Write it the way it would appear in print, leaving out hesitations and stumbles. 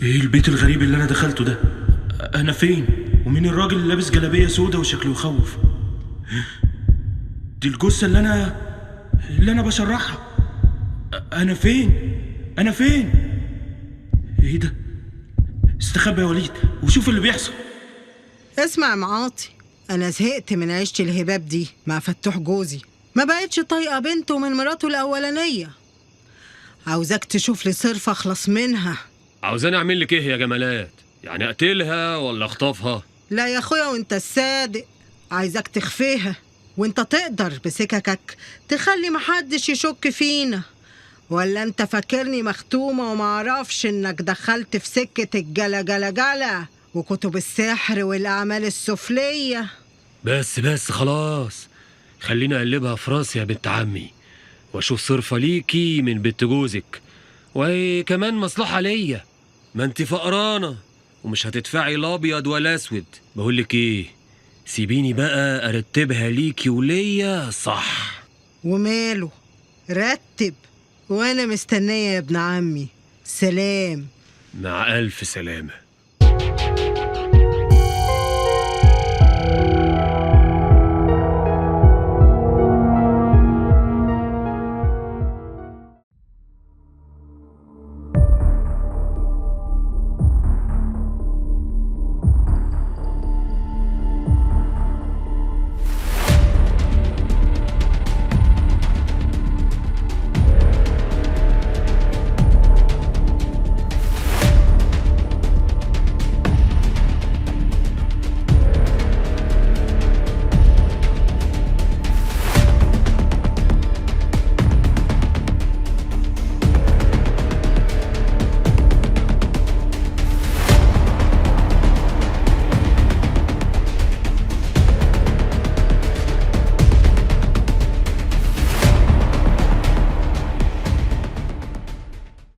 ايه البيت الغريب اللي انا دخلته ده؟ انا فين؟ ومين الراجل اللي لابس جلابيه سودا وشكله يخوف؟ دي الجثه اللي انا بشرحها. انا فين؟ انا فين؟ ايه ده؟ استخبى يا وليد وشوف اللي بيحصل. اسمع يا معاطي، انا زهقت من عيشة الهباب دي مع فتوح جوزي. ما بقتش طايقه بنته من مراته الاولانيه. عاوزاك تشوف لي صرفه اخلص منها. عاوزاني اعمل لك ايه يا جمالات؟ يعني اقتلها ولا اخطفها؟ لا يا اخويا، وانت الصادق عايزاك تخفيها، وانت تقدر بسككك تخلي محدش يشك فينا. ولا انت فاكرني مختومه ومعرفش انك دخلت في سكه الجلا وكتب السحر والاعمال السفليه؟ بس خلاص، خليني اقلبها في راسي يا بنت عمي، واشوف صرفة ليكي من بنت جوزك، وكمان مصلحة ليا. ما انت فقرانة ومش هتدفعي لا ابيض ولا اسود. بقولك ايه، سيبيني بقى ارتبها ليكي وليا صح. وماله، رتب وانا مستنيه يا ابن عمي. سلام. مع الف سلامة.